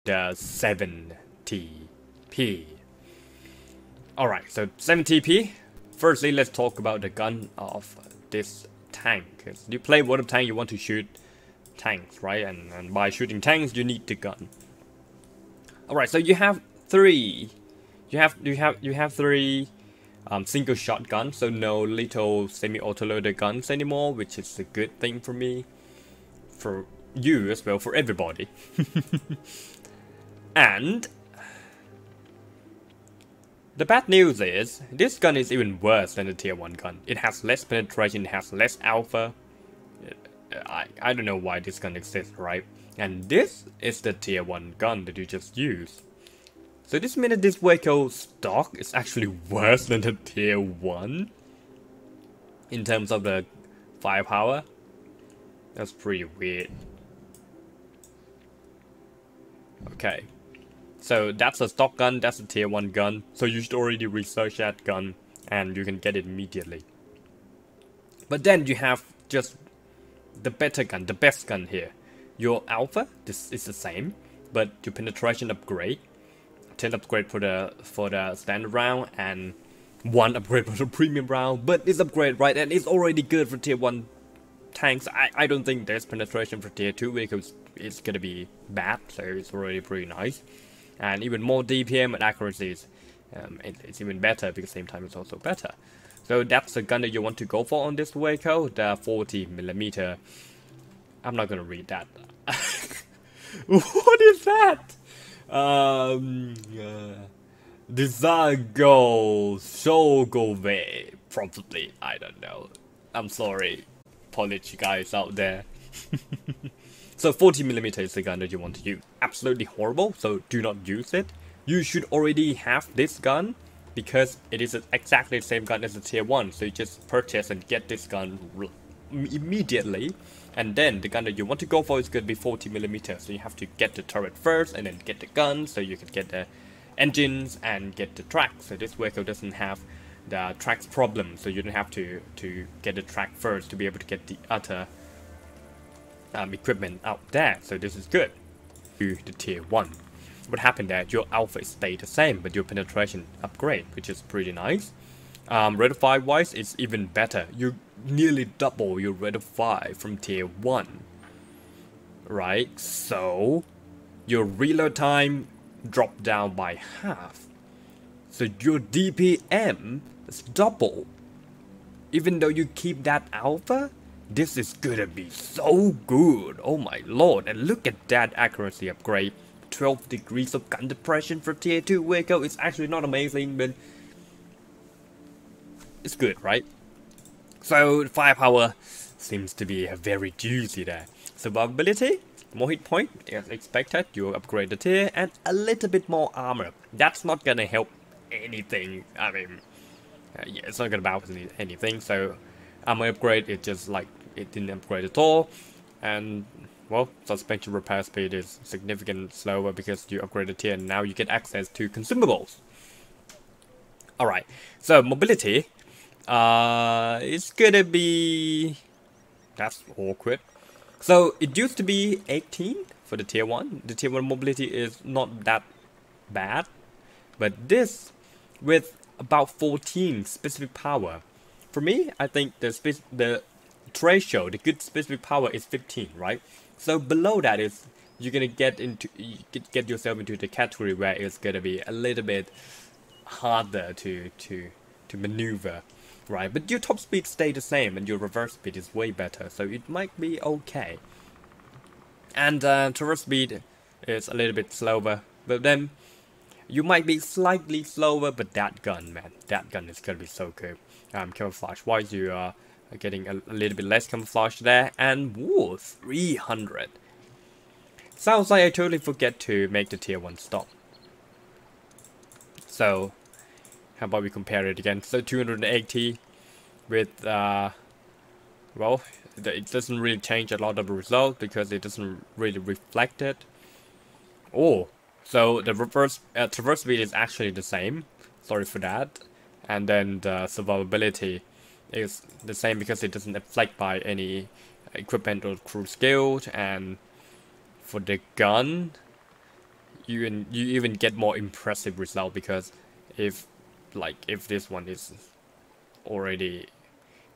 the 7TP. Alright, so 7TP. Firstly, let's talk about the gun of this tank. Because you play World of Tanks, you want to shoot tanks, right? And by shooting tanks, you need the gun. Alright, so you have three. You have three single shot guns, so no little semi-auto-loader guns anymore, which is a good thing for me. For you as well, for everybody. And the bad news is, this gun is even worse than the tier 1 gun. It has less penetration, it has less alpha. I don't know why this gun exists, right? And this is the tier 1 gun that you just used. So this means this vehicle stock is actually worse than the tier 1? In terms of the firepower? That's pretty weird. Okay. So that's a stock gun, that's a tier 1 gun. So you should already research that gun and you can get it immediately. But then you have just the better gun, the best gun here. Your alpha, this is the same, but your penetration upgrade. 10 upgrade for the standard round and 1 upgrade for the premium round. But this upgrade, right, and it's already good for tier 1 tanks. I don't think there's penetration for tier 2 because it's gonna be bad, so it's already pretty nice. And even more DPM and accuracies, it's even better because at the same time it's also better. So that's the gun that you want to go for on this vehicle, the 40mm. I'm not gonna read that. What is that? Design goals, show go way, probably, I don't know. I'm sorry, apologies you guys out there. So 40mm is the gun that you want to use. Absolutely horrible, so do not use it. You should already have this gun because it is exactly the same gun as the tier 1. So you just purchase and get this gun immediately. And then the gun that you want to go for is going to be 40mm. So you have to get the turret first and then get the gun so you can get the engines and get the tracks. So this vehicle doesn't have the tracks problem. So you don't have to get the track first to be able to get the other equipment out there, so this is good. To the tier 1. What happened there? Your alpha stayed the same, but your penetration upgrade, which is pretty nice. Rate of fire wise, it's even better. You nearly double your rate of fire from tier 1. Right? So your reload time dropped down by half. So your DPM is double. Even though you keep that alpha, this is gonna be so good, oh my lord. And look at that accuracy upgrade. 12 degrees of gun depression for tier 2 vehicle. It's actually not amazing, but it's good, right? So firepower seems to be very juicy there. Survivability, more hit point as expected. You upgrade the tier and a little bit more armor. That's not gonna help anything. I mean, yeah, it's not gonna balance anything. So armor upgrade, it just like it didn't upgrade at all. And well, suspension repair speed is significantly slower because you upgrade the tier and now you get access to consumables. Alright, so mobility, it's gonna be, that's awkward. So it used to be 18 for the tier 1. The tier 1 mobility is not that bad, but this with about 14 specific power. For me, I think the threshold, the good specific power is 15, right? So below that is you're gonna get yourself into the category where it's gonna be a little bit harder to maneuver, right? But your top speed stay the same and your reverse speed is way better, so it might be okay. And traverse speed is a little bit slower, but then you might be slightly slower, but that gun, man, that gun is gonna be so good. Camouflage wise, you are getting a little bit less camouflage there, and whoa, 300. Sounds like I totally forget to make the tier 1 stop. So how about we compare it again? So 280 with well, it doesn't really change a lot of the result because it doesn't really reflect it. Oh, so the reverse traverse speed is actually the same. Sorry for that. And then the survivability is the same because it doesn't affect by any equipment or crew skill. And for the gun, you even get more impressive result, because if this one is already,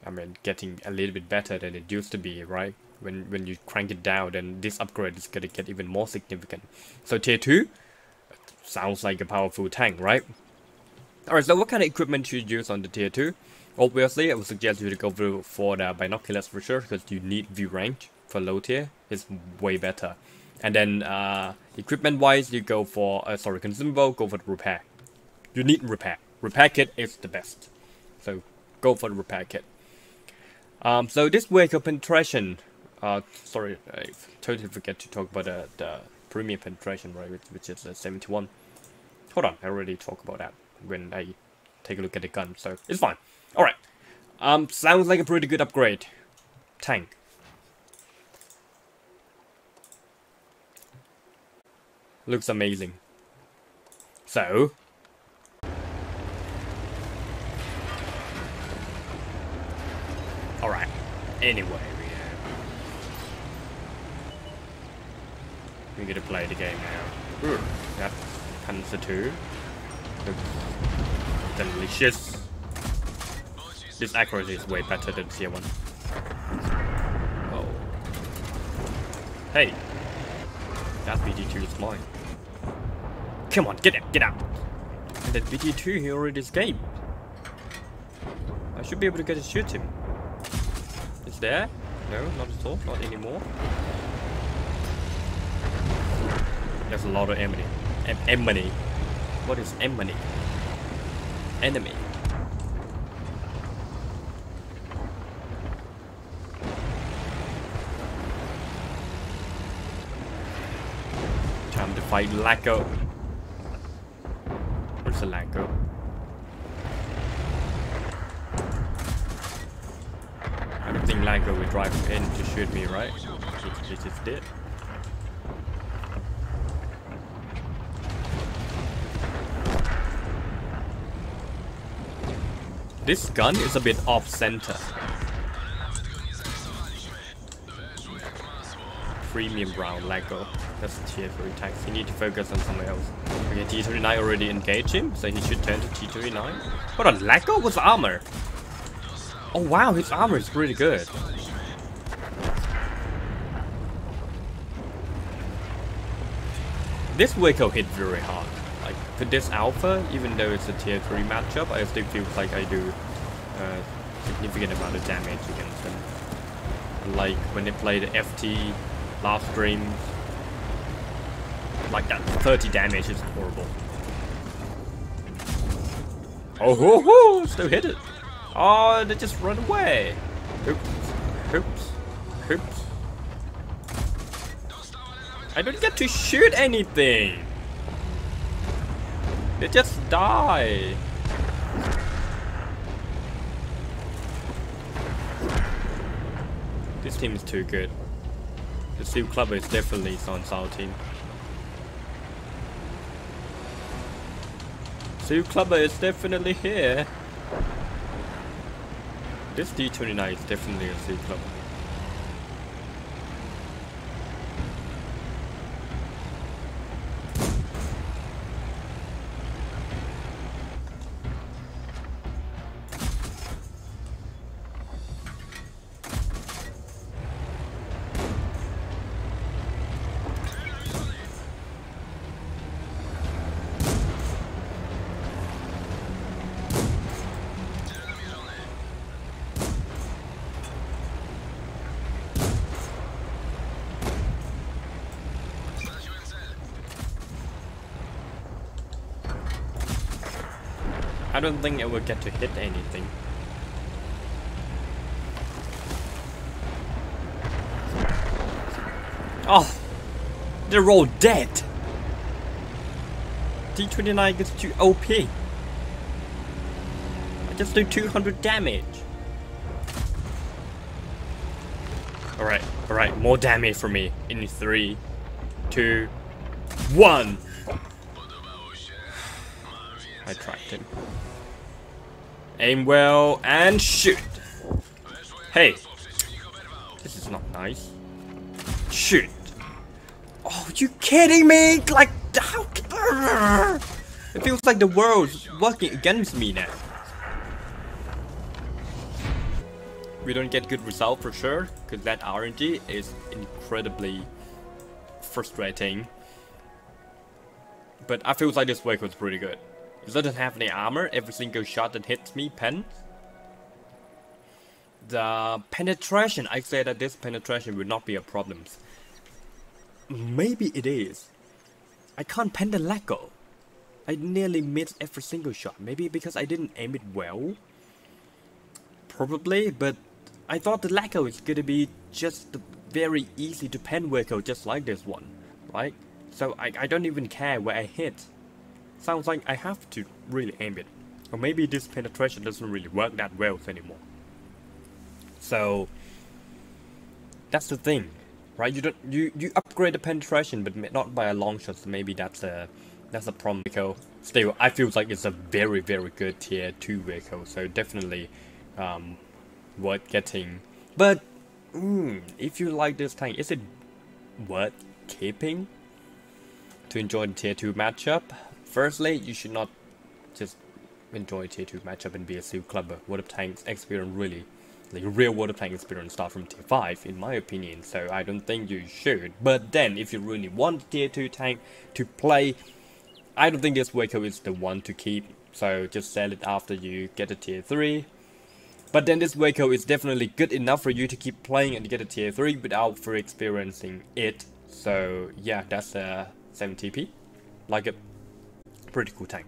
I mean, getting a little bit better than it used to be, right? When you crank it down, then this upgrade is gonna get even more significant. So tier 2 sounds like a powerful tank, right? Alright, so what kind of equipment should you use on the tier 2? Obviously, I would suggest you to go for the binoculars for sure, because you need view range for low tier. It's way better. And then equipment wise, you go for consumable, go for the repair. You need repair. Repair kit is the best. So go for the repair kit. So this vehicle penetration, sorry, I totally forget to talk about the premium penetration, right, which is 71. Hold on, I already talked about that when I take a look at the gun, so it's fine. Alright, sounds like a pretty good upgrade. Tank. Looks amazing. So, alright, anyway, we're gonna play the game now. Ooh, that's Panzer 2. Looks delicious. This accuracy is way better than tier 1. Oh. Hey. That BT2 is mine. Come on, get out. And that BT2, he already escaped. I should be able to get to shoot him. Is there? No, not at all. Not anymore. There's a lot of enemy. Enemy. What is enemy? Enemy. Time to fight Lacko. Where's the Lacko? I don't think Lacko will drive in to shoot me, right? He just did. This gun is a bit off-center. Premium round, Lacko. That's tier 3 tanks. He need to focus on somewhere else. Okay, T-39 already engaged him, so he should turn to T-39. Hold on, Lacko? What's armor? Oh wow, his armor is pretty good. This vehicle hit very hard. Like, for this alpha, even though it's a tier 3 matchup, I still feel like I do a significant amount of damage against them. Like, when they play the FT last stream, like that 30 damage is horrible. Oh, ho, ho, still hit it. Oh, they just run away. Oops, oops, oops. I don't get to shoot anything. They just die. This team is too good. The Steel Clubber is definitely on our team. Steel Clubber is definitely here. This D29 is definitely a Steel Clubber. I don't think it will get to hit anything. Oh, they're all dead. D29 gets too OP. I just do 200 damage. Alright, more damage for me in 3, 2, 1. I tracked him. Aim well and shoot. Hey, this is not nice. Shoot. Oh, you kidding me? Like, how feels like the world's working against me now. We don't get good result for sure, because that RNG is incredibly frustrating. But I feel like this vehicle is pretty good. It doesn't have any armor, every single shot that hits me pen. The penetration, I say that this penetration will not be a problem. Maybe it is. I can't pen the Lego. I nearly missed every single shot. Maybe because I didn't aim it well. Probably, but I thought the Lego is gonna be just a very easy to pen vehicle just like this one, right? So I don't even care where I hit. Sounds like I have to really aim it. Or maybe this penetration doesn't really work that well anymore. So that's the thing, right? You upgrade the penetration, but not by a long shot. So maybe that's a problem. Vehicle. Still, I feel like it's a very good tier 2 vehicle. So definitely worth getting. But if you like this tank, is it worth keeping to enjoy the tier 2 matchup? Firstly, you should not just enjoy tier 2 matchup and be a seal clubber. World of Tanks experience really. The real World of Tanks experience start from tier 5 in my opinion, so I don't think you should. But then if you really want tier 2 tank to play, I don't think this vehicle is the one to keep, so just sell it after you get a tier 3. But then this vehicle is definitely good enough for you to keep playing and get a tier 3 without for experiencing it. So yeah, that's a 7 TP, like a pretty cool tank.